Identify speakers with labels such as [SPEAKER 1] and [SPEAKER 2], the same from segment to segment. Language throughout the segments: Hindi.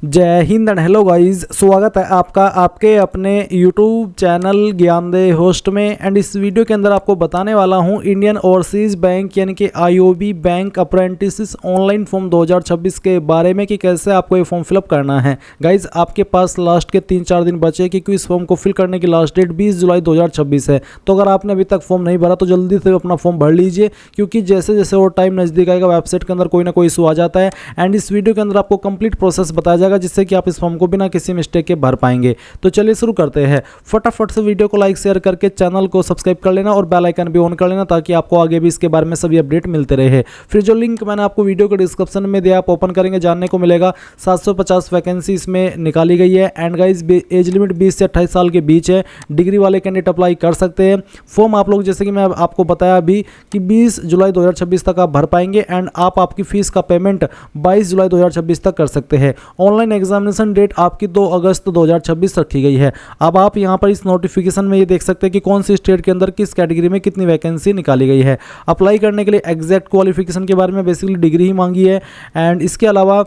[SPEAKER 1] जय हिंद एंड हेलो गाइस, स्वागत है आपका आपके अपने यूट्यूब चैनल ज्ञानदेह होस्ट में। एंड इस वीडियो के अंदर आपको बताने वाला हूं इंडियन ओवरसीज बैंक यानी कि IOB bank apprentice online form 2026 के बारे में कि कैसे आपको ये फॉर्म फिलअप करना है। गाइज आपके पास लास्ट के 3-4 दिन बचे क्योंकि इस फॉर्म को फिल करने की लास्ट डेट 20 जुलाई 2026 है। तो अगर आपने अभी तक फॉर्म नहीं भरा तो जल्दी से अपना फॉर्म भर लीजिए, क्योंकि जैसे जैसे और टाइम नज़दीक आएगा वेबसाइट के अंदर कोई ना कोई इशू आ जाता है। एंड इस वीडियो के अंदर आपको कंप्लीट प्रोसेस बताया जाएगा जिससे कि आप इस फॉर्म को बिना किसी मिस्टेक के भर पाएंगे। तो चलिए शुरू करते हैं। फटाफट से वीडियो को लाइक शेयर करके चैनल को सब्सक्राइब कर लेना और बेल आइकन भी ऑन कर लेना ताकि आपको आगे भी इसके बारे में सभी अपडेट मिलते रहे। फिर जो लिंक मैंने आपको वीडियो के डिस्क्रिप्शन में दिया आप ओपन करेंगे, जानने को मिलेगा 750 वैकेंसी इसमें निकाली गई है। एंड गाइज एज लिमिट 20 से 28 साल के बीच है। डिग्री वाले कैंडिडेट अप्लाई कर सकते हैं। फॉर्म आप लोग जैसे कि मैं आपको बताया अभी कि 20 जुलाई 2026 तक आप भर पाएंगे। एंड आप आपकी फीस का पेमेंट 22 जुलाई 2026 तक कर सकते हैं। ऑनलाइन एग्जामिनेशन डेट आपकी 2 अगस्त 2026 रखी गई है। अब आप यहां पर इस नोटिफिकेशन में ये देख सकते हैं कि कौन सी स्टेट के अंदर किस कैटेगरी में कितनी वैकेंसी निकाली गई है। अप्लाई करने के लिए एग्जैक्ट क्वालिफिकेशन के बारे में बेसिकली डिग्री ही मांगी है। एंड इसके अलावा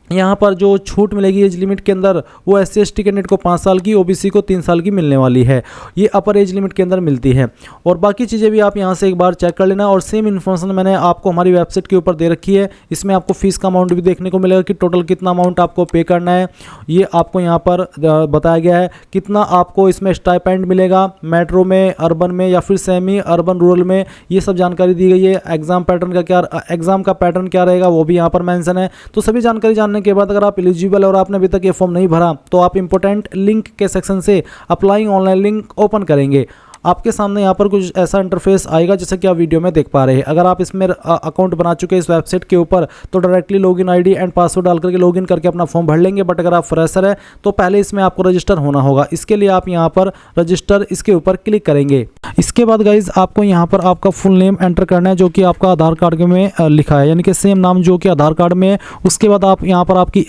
[SPEAKER 1] यहाँ पर जो छूट मिलेगी एज लिमिट के अंदर वो SC/ST कैंडिडेट को 5 साल की, OBC को 3 साल की मिलने वाली है। ये अपर एज लिमिट के अंदर मिलती है। और बाकी चीज़ें भी आप यहाँ से एक बार चेक कर लेना। और सेम इन्फॉर्मेशन मैंने आपको हमारी वेबसाइट के ऊपर दे रखी है। इसमें आपको फीस का अमाउंट भी देखने को मिलेगा कि टोटल कितना अमाउंट आपको पे करना है। ये आपको यहाँ पर बताया गया है कितना आपको इसमें स्टाइपेंड मिलेगा, मेट्रो में, अर्बन में या फिर सेमी अर्बन रूरल में, ये सब जानकारी दी गई है। एग्जाम का पैटर्न क्या रहेगा वो भी यहाँ पर मेंशन है। तो सभी जानकारी जानने के बाद अगर आप एलिजिबल और आपने अभी तक ये फॉर्म नहीं भरा तो आप इंपॉर्टेंट लिंक के सेक्शन से अप्लाई ऑनलाइन लिंक ओपन करेंगे। आपके सामने यहाँ पर कुछ ऐसा इंटरफेस आएगा जैसे कि आप वीडियो में देख पा रहे हैं। अगर आप इसमें अकाउंट बना चुके हैं इस वेबसाइट के ऊपर तो directly login ID and password डाल करके लॉगिन करके अपना फॉर्म भर लेंगे। बट अगर आप फ्रेशर है तो पहले इसमें आपको रजिस्टर होना होगा। इसके लिए आप यहाँ पर रजिस्टर इसके ऊपर क्लिक करेंगे। इसके बाद गाइज आपको यहाँ पर आपका फुल नेम एंटर करना है जो कि आपका आधार कार्ड में लिखा है, यानी कि सेम नाम जो कि आधार कार्ड में है। उसके बाद आप यहाँ पर आपकी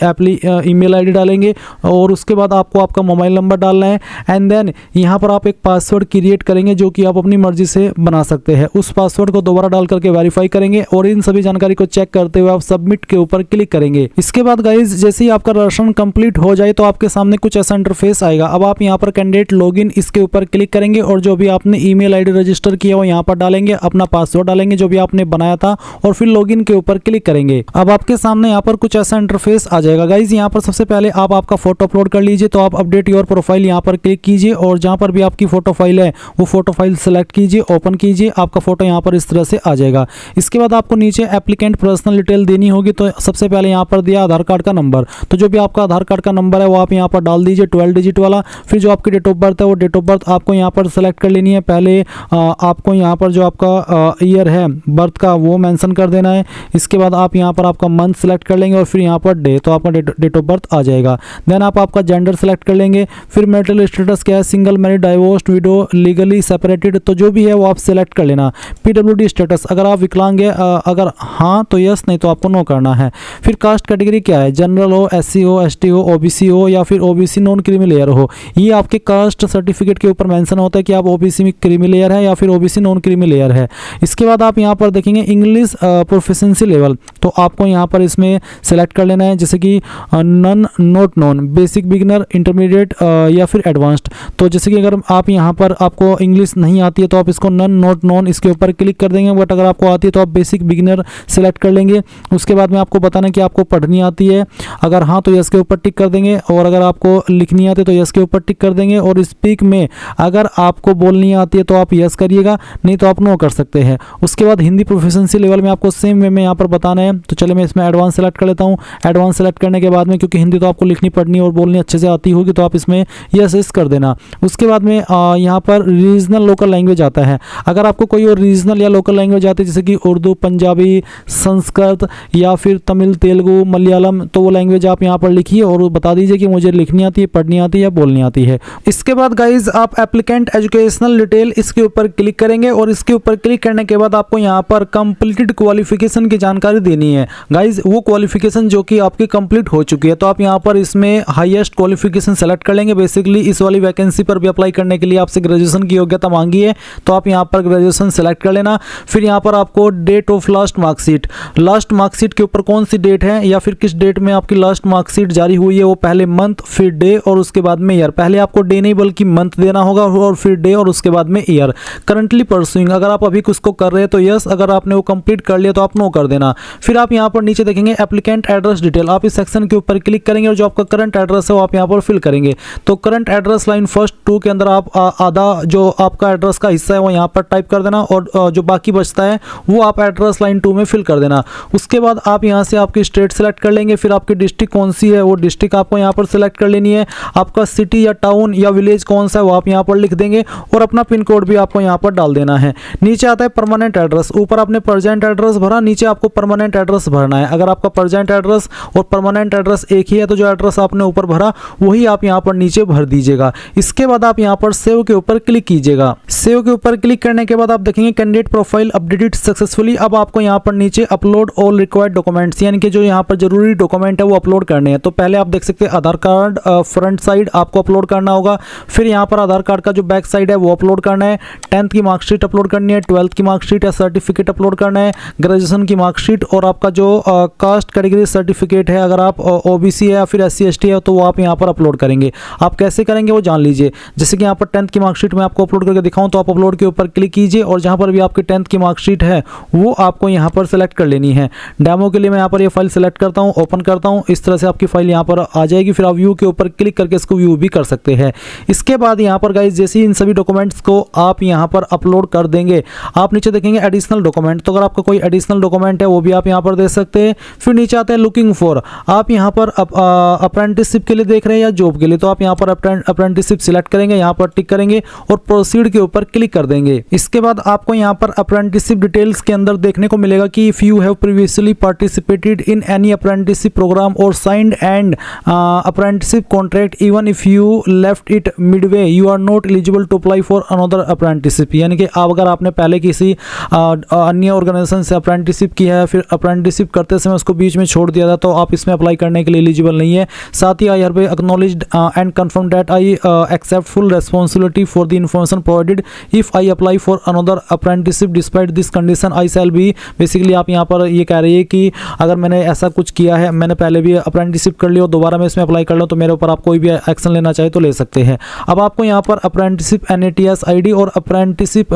[SPEAKER 1] ईमेल आईडी डालेंगे और उसके बाद आपको आपका मोबाइल नंबर डालना है। एंड देन यहाँ पर आप एक पासवर्ड क्रिएट करेंगे जो कि आप अपनी मर्जी से बना सकते हैं। उस पासवर्ड को दोबारा डाल करके वेरीफाई करेंगे और इन सभी जानकारी को चेक करते हुए आप सबमिट के ऊपर क्लिक करेंगे। इसके बाद गाइज जैसे ही आपका रजिस्ट्रेशन कंप्लीट हो जाए तो आपके सामने कुछ ऐसा इंटरफेस आएगा। अब आप यहाँ पर कैंडिडेट लॉगिन इसके ऊपर क्लिक करेंगे और जो भी आपने ईमेल आईडी रजिस्टर किया वो यहाँ पर डालेंगे, अपना पासवर्ड डालेंगे जो भी आपने बनाया था और फिर लॉगिन के ऊपर क्लिक करेंगे। अब आपके सामने यहाँ पर कुछ ऐसा इंटरफेस आ जाएगा। गाइज यहाँ पर सबसे पहले आप आपका फोटो अपलोड कर लीजिए। तो आप अपडेट योर प्रोफाइल यहाँ पर क्लिक कीजिए और जहाँ पर भी आपकी फोटो फाइल है वो फोटो फाइल सेलेक्ट कीजिए, ओपन कीजिए। आपका फोटो यहाँ पर इस तरह से आ जाएगा। इसके बाद आपको नीचे एप्लीकेंट पर्सनल डिटेल देनी होगी। तो सबसे पहले यहाँ पर दिया आधार कार्ड का नंबर, तो जो भी आपका आधार कार्ड का नंबर है वो आप यहाँ पर डाल दीजिए 12 डिजिट वाला। फिर जो आपकी डेट ऑफ बर्थ है वो डेट ऑफ बर्थ आपको यहाँ पर सेलेक्ट कर लेनी है। पहले आपको यहाँ पर जो आपका ईयर है बर्थ का वो मेंशन कर देना है। इसके बाद आप यहाँ पर आपका मंथ सेलेक्ट कर लेंगे और फिर यहाँ पर डे, तो आपका डेट ऑफ बर्थ आ जाएगा। देन आप आपका जेंडर सेलेक्ट कर लेंगे। फिर मैरिटल स्टेटस क्या है, single, married, divorced, window, legally separated, तो जो भी है वो आप सेलेक्ट कर लेना। PWD स्टेटस अगर आप विकलांग है, अगर हाँ तो यस, नहीं तो आपको नो करना है। फिर कास्ट कैटेगरी क्या है, जनरल हो, SC हो, ST हो, OBC हो या फिर OBC नॉन क्रीमी लेयर हो। ये आपके कास्ट सर्टिफिकेट के ऊपर मेंशन होता है कि आप OBC में क्रीमी लेयर है या फिर OBC नॉन क्रीमी लेयर है। इसके बाद आप यहाँ पर देखेंगे इंग्लिश प्रोफिशिएंसी लेवल, तो आपको यहाँ पर इसमें सेलेक्ट कर लेना है जैसे कि none, not known, basic, beginner, intermediate या फिर एडवांस्ड। तो जैसे कि अगर आप यहाँ पर आपको इंग्लिश नहीं आती है तो आप इसको नन, नॉट नॉन इसके ऊपर क्लिक कर देंगे। बट अगर आपको आती है तो आप बेसिक, बिगिनर सेलेक्ट कर लेंगे। उसके बाद में आपको बताना कि आपको पढ़नी आती है, अगर हाँ तो यस के ऊपर टिक कर देंगे और अगर आपको लिखनी आती है तो यस के ऊपर टिक कर देंगे। और स्पीक में अगर आपको बोलनी आती है तो आप यस करिएगा, नहीं तो आप नो कर सकते हैं। उसके बाद हिंदी प्रोफिशिएंसी लेवल में आपको सेम वे में यहाँ पर बताना है। तो चलिए मैं इसमें एडवांस सेलेक्ट कर लेता हूँ। एडवांस सेलेक्ट करने के बाद में क्योंकि हिंदी तो आपको लिखनी पढ़नी और बोलनी अच्छे से आती होगी तो आप इसमें यस कर देना। उसके बाद में यहाँ पर रीजनल लोकल लैंग्वेज आता है। अगर आपको कोई और रीजनल या लोकल लैंग्वेज आती है जैसे कि उर्दू, पंजाबी, संस्कृत या फिर तमिल, तेलुगु, मलयालम, तो वो लैंग्वेज आप यहाँ पर लिखिए और बता दीजिए कि मुझे लिखनी आती है, पढ़नी आती है या बोलनी आती है। इसके बाद गाइज आप एप्लीकेंट एजुकेशनल डिटेल इसके ऊपर क्लिक करेंगे और इसके ऊपर क्लिक करने के बाद आपको यहाँ पर कंप्लीटेड क्वालिफिकेशन की जानकारी देनी लेनी है गाइज, वो क्वालिफिकेशन जो कि आपकी कंप्लीट हो चुकी है। तो आप यहाँ पर इसमें हाईएस्ट क्वालिफिकेशन सेलेक्ट कर लेंगे। बेसिकली इस वाली वैकेंसी पर भी अप्लाई करने के लिए आपसे ग्रेजुएशन की योग्यता मांगी है, तो आप यहाँ पर ग्रेजुएशन सेलेक्ट कर लेना। फिर यहाँ पर आपको date of last marksheet, last marksheet के ऊपर कौन सी डेट है या फिर किस डेट में आपकी लास्ट मार्कशीट जारी हुई है, वो पहले मंथ फिर डे और उसके बाद में ईयर। पहले आपको डे नहीं बल्कि मंथ देना होगा और फिर डे और उसके बाद में ईयर। करंटली परसुइंग, अगर आप अभी कुछ को कर रहे हैं तो यस, अगर आपने वो कंप्लीट कर लिया तो आप नो कर देना। फिर आप यहाँ पर नीचे देखेंगे एप्लीकेंट एड्रेस डिटेल, आप इस सेक्शन के ऊपर क्लिक करेंगे और जो आपका करंट एड्रेस है वो आप यहाँ पर फिल करेंगे। तो करंट एड्रेस लाइन फर्स्ट 2 के अंदर आप आधा जो आपका एड्रेस का हिस्सा है वो यहाँ पर टाइप कर देना और जो बाकी बचता है वो आप एड्रेस लाइन 2 में फिल कर देना। उसके बाद आप यहाँ से आपकी स्टेट सेलेक्ट कर लेंगे। फिर आपकी डिस्ट्रिक्ट कौन सी है वो डिस्ट्रिक्ट आपको यहाँ पर सेलेक्ट कर लेनी है। आपका सिटी या टाउन या विलेज कौन सा है वो आप यहाँ पर लिख देंगे और अपना पिन कोड भी आपको यहाँ पर डाल देना है। नीचे आता है परमानेंट एड्रेस, ऊपर आपने प्रेजेंट एड्रेस भरा, नीचे आपको परमानेंट एड्रेस भरना है। अगर आपका प्रेजेंट एड्रेस और परमानेंट एड्रेस एक ही है तो जो एड्रेस आपने ऊपर भरा वही आप यहाँ पर नीचे भर दीजिएगा। इसके बाद आप यहाँ पर सेव के ऊपर क्लिक कीजिएगा। सेव के ऊपर क्लिक करने के बाद आप देखेंगे कैंडिडेट प्रोफाइल अपडेटेड सक्सेसफुली। अब आपको यहाँ पर नीचे अपलोड ऑल रिक्वायर्ड डॉक्यूमेंट्स, यानी कि जो यहाँ पर जरूरी डॉक्यूमेंट है वो अपलोड करने हैं। तो पहले आप देख सकते हैं आधार कार्ड फ्रंट साइड आपको अपलोड करना होगा। फिर यहाँ पर आधार कार्ड का जो बैक साइड है वो अपलोड करना है। 10th की मार्कशीट अपलोड करनी है, 12th की मार्कशीट या सर्टिफिकेट अपलोड करना है, ग्रेजुएशन की मार्कशीट और आपका जो कास्ट कैटेगरी सर्टिफिकेट है, अगर आप ओबीसी है या फिर SC ST है तो वो आप यहाँ पर अपलोड करेंगे। आप कैसे करेंगे वो जान लीजिए। जैसे कि यहाँ पर 10th की मार्कशीट में आपको अपलोड करके दिखाऊं तो आप अपलोड के ऊपर क्लिक कीजिए और जहाँ पर भी आपकी 10th की मार्कशीट है वो आपको यहाँ पर सेलेक्ट कर लेनी है। डेमो के लिए मैं यहाँ पर ये फाइल सेलेक्ट करता हूँ, ओपन करता हूँ, इस तरह से आपकी फाइल यहाँ पर आ जाएगी। फिर आप व्यू के ऊपर क्लिक करके इसको व्यू भी कर सकते हैं। इसके बाद यहाँ पर गाइस जैसे ही इन सभी डॉक्यूमेंट्स को आप यहाँ पर अपलोड कर देंगे, आप नीचे देखेंगे एडिशनल डॉक्यूमेंट। तो अगर आपका कोई एडिशनल डॉक्यूमेंट है वो भी आप यहाँ पर दे सकते हैं। फिर नीचे आता है लुकिंग फॉर, आप यहाँ पर अप्रेंटिसशिप के लिए देख रहे हैं या जॉब के लिए, तो आप यहाँ पर अप्रेंटिसशिप सिलेक्ट करेंगे, यहाँ पर टिक करेंगे और प्रोसीड के ऊपर क्लिक कर देंगे। इसके बाद आपको यहाँ पर अप्रेंटिसशिप डिटेल्स के अंदर देखने को मिलेगा कि if you have previously participated in any apprenticeship program और signed and apprenticeship contract even if you left it midway you are not eligible to apply for another apprenticeship. यानी कि अगर आपने पहले किसी अन्य ऑर्गेनाइजेशन से अप्रेंटिसशिप की है, फिर अप्रेंटिसशिप करते समय उसको बीच में छोड़ दिया था, तो आप इसमें अप्लाई करने के लिए एलिजिबल नहीं है। साथ ही I have acknowledged and confirm that I accept full responsibility for the information provided if I apply for another apprenticeship despite this condition I shall be. Basically आप यहाँ पर ये कह रही है कि अगर मैंने ऐसा कुछ किया है, मैंने पहले भी अप्रेंटिसशिप कर लिया और दोबारा मैं इसमें अप्लाई कर लूँ तो मेरे ऊपर आप कोई भी एक्शन लेना चाहे तो ले सकते हैं। अब आपको यहाँ पर अप्रेंटिसशिप NATS ID और अप्रेंटिसशिप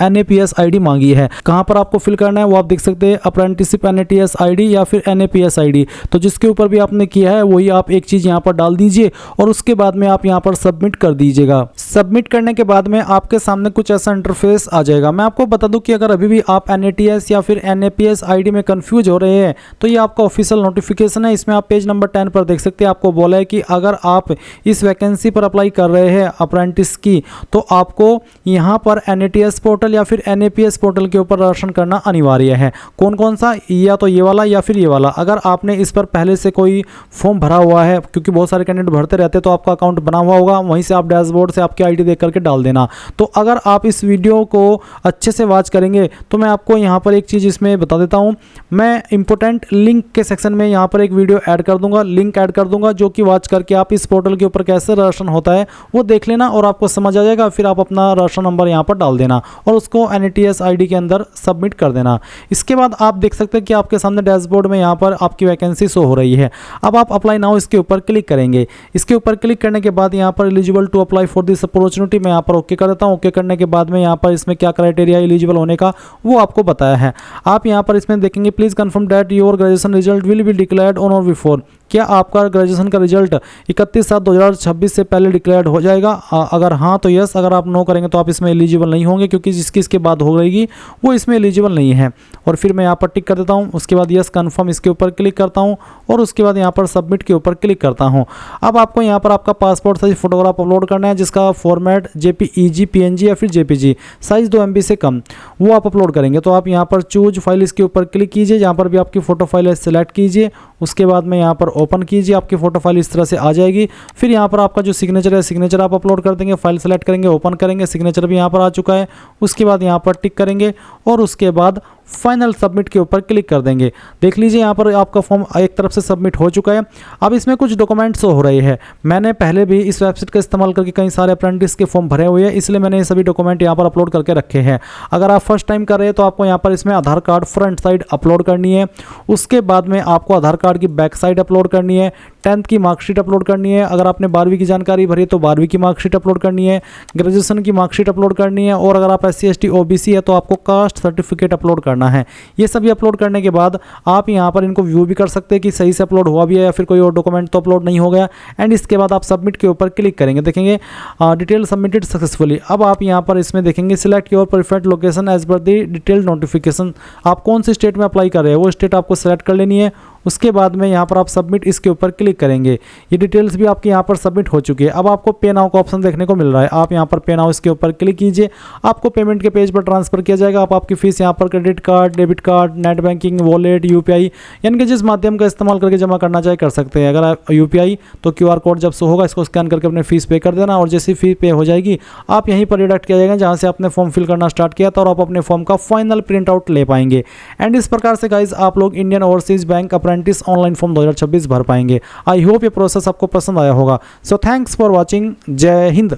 [SPEAKER 1] NAPS ID मांगी है। कहाँ पर आपको फिल करना है वो आप देख सकते हैं, अप्रेंटिसशिप NATS ID या फिर NAPS ID। तो जिसके ऊपर भी आपने किया है वही आप एक चीज़ यहाँ पर डाल दीजिए और उसके बाद में आप यहाँ पर सबमिट कर दीजिएगा। सबमिट करने के बाद में आपके सामने कुछ ऐसा इंटरफेस आ जाएगा। मैं आपको बता दूं कि अगर अभी भी आप NATS या फिर NAPS ID में कंफ्यूज हो रहे हैं तो ये आपका ऑफिशियल नोटिफिकेशन है। इसमें आप पेज नंबर 10 पर देख सकते हैं, आपको बोला है कि अगर आप इस वैकेंसी पर अप्लाई कर रहे हैं अप्रेंटिस की तो आपको यहाँ पर NATS पोर्टल या फिर NAPS पोर्टल के ऊपर रजिस्ट्रेशन करना अनिवार्य है। कौन कौन सा, या तो ये वाला या फिर ये वाला। अगर आपने इस पर पहले से कोई फॉर्म भरा हुआ है, क्योंकि बहुत सारे कैंडिडेट भरते रहते हैं, तो आपका अकाउंट बना हुआ होगा, वहीं से आप डैशबोर्ड से आपकी ID देख करके डाल देना। तो अगर आप इस वीडियो को अच्छे से वॉच करेंगे तो मैं आपको यहाँ पर एक चीज़ इसमें बता देता हूँ। मैं इंपॉर्टेंट लिंक के सेक्शन में यहाँ पर एक वीडियो ऐड कर दूंगा, लिंक ऐड कर दूंगा, जो कि वॉच करके आप इस पोर्टल के ऊपर कैसे रजिस्ट्रेशन होता है वो देख लेना और आपको समझ आ जाएगा। फिर आप अपना रजिस्ट्रेशन नंबर यहाँ पर डाल देना और उसको NATS ID के अंदर सबमिट कर देना। इसके बाद आप देख सकते हैं कि आपके सामने डैशबोर्ड में यहाँ पर आपकी वैकेंसी शो हो रही है। अब आप अप्लाई नाउ इसके ऊपर क्लिक करेंगे। इसके ऊपर क्लिक करने के बाद यहाँ पर eligible to apply for this opportunity मैं यहाँ पर ओके कर देता हूँ। ओके करने के बाद में यहाँ पर इसमें क्या क्राइटेरिया एलिजिबल होने का वो आपको बताया है। आप यहाँ पर इसमें देखेंगे please confirm that your graduation result will be declared on और बिफोर। क्या आपका ग्रेजुएशन का रिजल्ट 31/7/2026 से पहले डिक्लेयर्ड हो जाएगा? अगर हाँ तो यस, अगर आप नो करेंगे तो आप इसमें एलिजिबल नहीं होंगे, क्योंकि जिसकी इसके बाद हो रहेगी वो इसमें एलिजिबल नहीं है। और फिर मैं यहाँ पर टिक कर देता हूँ। उसके बाद यस कन्फर्म इसके ऊपर क्लिक करता हूँ और उसके बाद यहाँ पर सबमिट के ऊपर क्लिक करता हूँ। अब आपको यहाँ पर आपका पासपोर्ट साइज फोटोग्राफ अपलोड करना है, जिसका फॉर्मेट JPEG PNG या फिर JPG साइज 2 MB से कम, वो आप अपलोड करेंगे। तो आप यहाँ पर चूज फाइल इसके ऊपर क्लिक कीजिए, जहाँ पर भी आपकी फोटो फाइल है सिलेक्ट कीजिए। उसके बाद में यहाँ पर ओपन कीजिए, आपकी फोटो फाइल इस तरह से आ जाएगी। फिर यहाँ पर आपका जो सिग्नेचर है, सिग्नेचर आप अपलोड कर देंगे, फाइल सेलेक्ट करेंगे, ओपन करेंगे, सिग्नेचर भी यहाँ पर आ चुका है। उसके बाद यहाँ पर टिक करेंगे और उसके बाद फाइनल सबमिट के ऊपर क्लिक कर देंगे। देख लीजिए यहाँ पर आपका फॉर्म एक तरफ से सबमिट हो चुका है। अब इसमें कुछ डॉक्यूमेंट्स हो रहे हैं। मैंने पहले भी इस वेबसाइट का इस्तेमाल करके कई सारे अप्रेंटिस के फॉर्म भरे हुए हैं, इसलिए मैंने ये सभी डॉक्यूमेंट यहाँ पर अपलोड करके रखे हैं। अगर आप फर्स्ट टाइम कर रहे हैं तो आपको यहाँ पर इसमें आधार कार्ड फ्रंट साइड अपलोड करनी है। उसके बाद में आपको आधार कार्ड की बैक साइड अपलोड करनी है। 10th की मार्कशीट अपलोड करनी है। अगर आपने 12वीं की जानकारी भरी तो 12वीं की मार्कशीट अपलोड करनी है। ग्रेजुएशन की मार्कशीट अपलोड करनी है। और अगर आप SC ST OBC है तो आपको कास्ट सर्टिफिकेट अपलोड करना है। ये सभी अपलोड करने के बाद आप यहाँ पर इनको व्यू भी कर सकते हैं कि सही से अपलोड हुआ भी है या फिर कोई और डॉक्यूमेंट तो अपलोड नहीं हो गया। एंड इसके बाद आप सबमिट के ऊपर क्लिक करेंगे, देखेंगे डिटेल सबमिटेड सक्सेसफुली। अब आप यहाँ पर इसमें देखेंगे select your preferred location as per the detailed notification. आप कौन सी स्टेट में अप्लाई कर रहे हैं वो स्टेट आपको सेलेक्ट कर लेनी है। उसके बाद में यहाँ पर आप सबमिट इसके ऊपर क्लिक करेंगे। ये डिटेल्स भी आपकी यहाँ पर सबमिट हो चुकी है। अब आपको पे नाउ का ऑप्शन देखने को मिल रहा है। आप यहाँ पर पे नाउ इसके ऊपर क्लिक कीजिए। आपको पेमेंट के पेज पर ट्रांसफर किया जाएगा। आप आपकी फीस यहाँ पर credit card, debit card, net banking, wallet, UPI यानी कि जिस माध्यम का इस्तेमाल करके जमा करना चाहे कर सकते हैं। अगर आप UPI तो QR कोड जब शो होगा इसको स्कैन करके अपने फीस पे कर देना और जैसी फी पे हो जाएगी आप यहीं पर डिडक्ट किया जाएगा जहाँ से आपने फॉर्म फिल करना स्टार्ट किया था और आप अपने फॉर्म का फाइनल प्रिंट आउट ले पाएंगे। एंड इस प्रकार से गाइज आप लोग Indian overseas bank apprentice online form 2026 भर पाएंगे। आई होप ये प्रोसेस आपको पसंद आया होगा। So thanks for watching. जय हिंद।